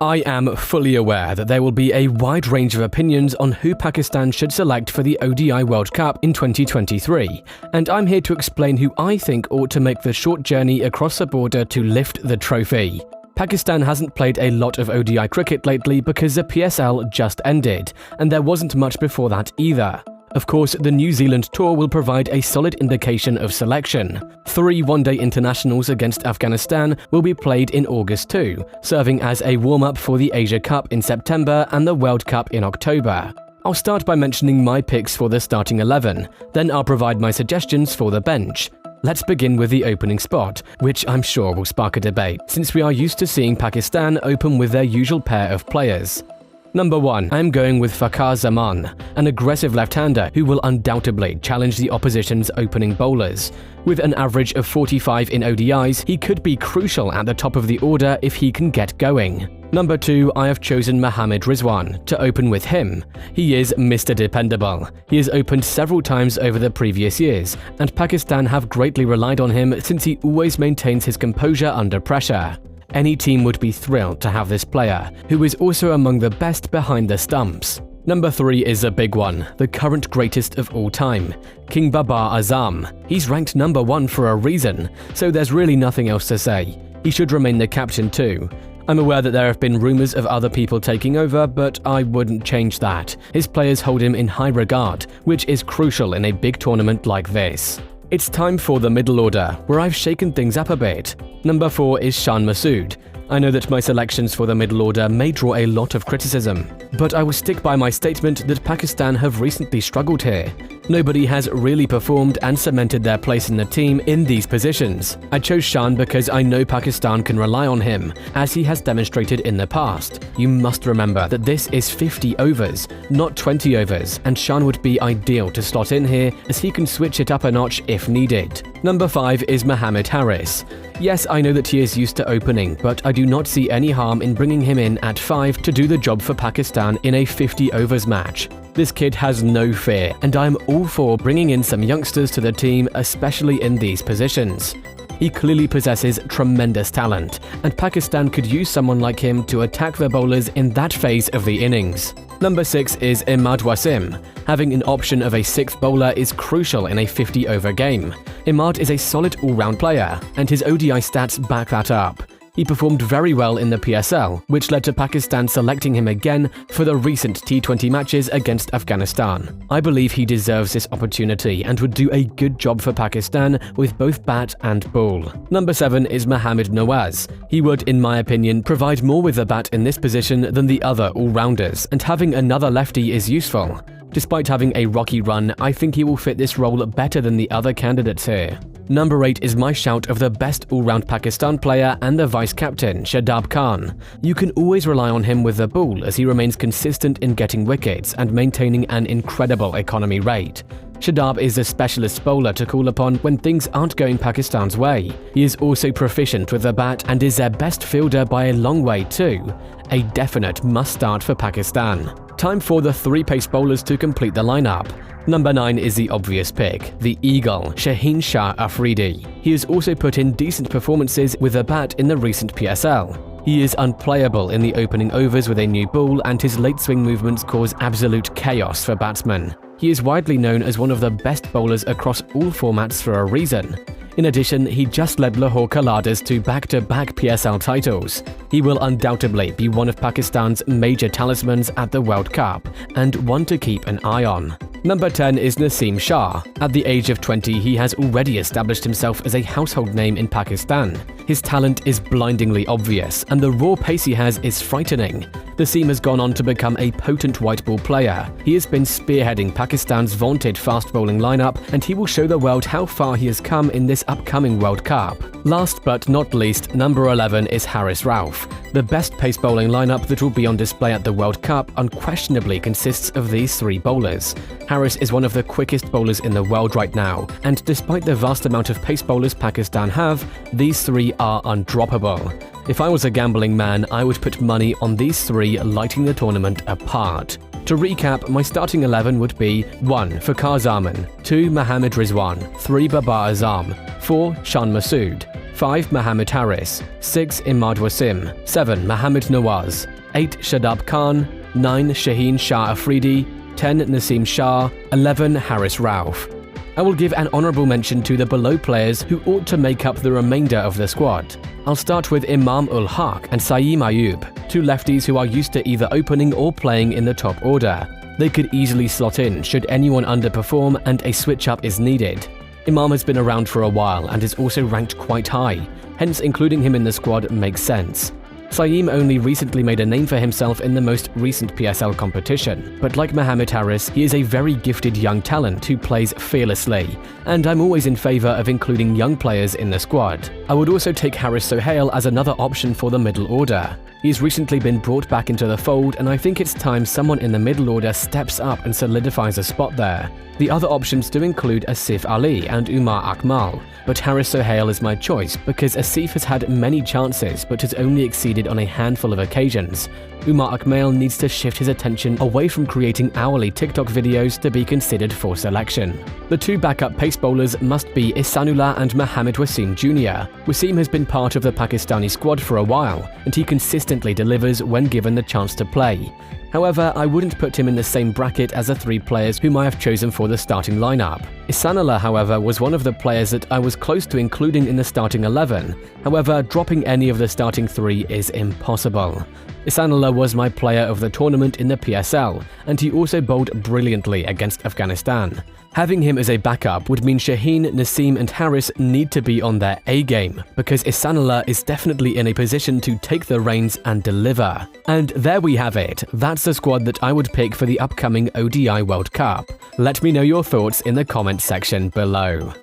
I am fully aware that there will be a wide range of opinions on who Pakistan should select for the ODI World Cup in 2023, and I'm here to explain who I think ought to make the short journey across the border to lift the trophy. Pakistan hasn't played a lot of ODI cricket lately because the PSL just ended, and there wasn't much before that either. Of course, the New Zealand tour will provide a solid indication of selection. 3 one-day internationals against Afghanistan will be played in August too, serving as a warm-up for the Asia Cup in September and the World Cup in October. I'll start by mentioning my picks for the starting 11, then I'll provide my suggestions for the bench. Let's begin with the opening spot, which I'm sure will spark a debate, since we are used to seeing Pakistan open with their usual pair of players. Number 1, I'm going with Fakhar Zaman, an aggressive left-hander who will undoubtedly challenge the opposition's opening bowlers. With an average of 45 in ODIs, he could be crucial at the top of the order if he can get going. Number 2, I have chosen Mohammad Rizwan to open with him. He is Mr. Dependable. He has opened several times over the previous years, and Pakistan have greatly relied on him since he always maintains his composure under pressure. Any team would be thrilled to have this player, who is also among the best behind the stumps. Number 3 is a big one, the current greatest of all time, King Babar Azam. He's ranked number 1 for a reason, so there's really nothing else to say. He should remain the captain too. I'm aware that there have been rumours of other people taking over, but I wouldn't change that. His players hold him in high regard, which is crucial in a big tournament like this. It's time for the middle order, where I've shaken things up a bit. Number 4 is Shan Masood. I know that my selections for the middle order may draw a lot of criticism, but I will stick by my statement that Pakistan have recently struggled here. Nobody has really performed and cemented their place in the team in these positions. I chose Shan because I know Pakistan can rely on him, as he has demonstrated in the past. You must remember that this is 50 overs, not 20 overs, and Shan would be ideal to slot in here as he can switch it up a notch if needed. Number 5 is Mohammad Harris. Yes, I know that he is used to opening, but I do not see any harm in bringing him in at 5 to do the job for Pakistan in a 50 overs match. This kid has no fear, and I'm all for bringing in some youngsters to the team, especially in these positions. He clearly possesses tremendous talent, and Pakistan could use someone like him to attack the bowlers in that phase of the innings. Number 6 is Imad Wasim. Having an option of a 6th bowler is crucial in a 50-over game. Imad is a solid all-round player, and his ODI stats back that up. He performed very well in the PSL, which led to Pakistan selecting him again for the recent T20 matches against Afghanistan. I believe he deserves this opportunity and would do a good job for Pakistan with both bat and ball. Number 7 is Mohammad Nawaz. He would, in my opinion, provide more with the bat in this position than the other all-rounders, and having another lefty is useful. Despite having a rocky run, I think he will fit this role better than the other candidates here. Number 8 is my shout of the best all-round Pakistan player and the vice-captain, Shadab Khan. You can always rely on him with the ball as he remains consistent in getting wickets and maintaining an incredible economy rate. Shadab is a specialist bowler to call upon when things aren't going Pakistan's way. He is also proficient with the bat and is their best fielder by a long way too. A definite must-start for Pakistan. Time for the 3 pace bowlers to complete the lineup. Number 9 is the obvious pick, the Eagle, Shaheen Shah Afridi. He has also put in decent performances with a bat in the recent PSL. He is unplayable in the opening overs with a new ball, and his late swing movements cause absolute chaos for batsmen. He is widely known as one of the best bowlers across all formats for a reason. In addition, he just led Lahore Kaladas to back-to-back PSL titles. He will undoubtedly be one of Pakistan's major talismans at the World Cup, and one to keep an eye on. Number 10 is Naseem Shah. At the age of 20, he has already established himself as a household name in Pakistan. His talent is blindingly obvious, and the raw pace he has is frightening. Naseem has gone on to become a potent white ball player. He has been spearheading Pakistan's vaunted fast bowling lineup, and he will show the world how far he has come in this upcoming World Cup. Last but not least, number 11 is Rauf. The best pace bowling lineup that will be on display at the World Cup unquestionably consists of these 3 bowlers. Harris is one of the quickest bowlers in the world right now, and despite the vast amount of pace bowlers Pakistan have, these 3 are undroppable. If I was a gambling man, I would put money on these 3 lighting the tournament apart. To recap, my starting 11 would be 1. Fakhar Zaman, 2. Mohammad Rizwan, 3. Babar Azam, 4. Shan Masood, 5. Mohammad Harris, 6. Imad Wasim, 7. Mohammad Nawaz, 8. Shadab Khan, 9. Shaheen Shah Afridi, 10. Naseem Shah, 11. Harris Rauf. I will give an honourable mention to the below players who ought to make up the remainder of the squad. I'll start with Imam ul Haq and Saim Ayub, two lefties who are used to either opening or playing in the top order. They could easily slot in should anyone underperform and a switch-up is needed. Imam has been around for a while and is also ranked quite high, hence including him in the squad makes sense. Saim only recently made a name for himself in the most recent PSL competition, but like Mohammad Harris, he is a very gifted young talent who plays fearlessly, and I'm always in favour of including young players in the squad. I would also take Haris Sohail as another option for the middle order. He's recently been brought back into the fold, and I think it's time someone in the middle order steps up and solidifies a spot there. The other options do include Asif Ali and Umar Akmal, but Haris Sohail is my choice because Asif has had many chances but has only exceeded on a handful of occasions. Umar Akmal needs to shift his attention away from creating hourly TikTok videos to be considered for selection. The two backup pace bowlers must be Ihsanullah and Mohammad Wasim Jr. Wasim has been part of the Pakistani squad for a while, and he consistently delivers when given the chance to play. However, I wouldn't put him in the same bracket as the three players whom I have chosen for the starting lineup. Ihsanullah, however, was one of the players that I was close to including in the starting 11. However, dropping any of the starting three is impossible. Ihsanullah was my player of the tournament in the PSL, and he also bowled brilliantly against Afghanistan. Having him as a backup would mean Shaheen, Naseem and Harris need to be on their A-game, because Ihsanullah is definitely in a position to take the reins and deliver. And there we have it, that's the squad that I would pick for the upcoming ODI World Cup. Let me know your thoughts in the comments section below.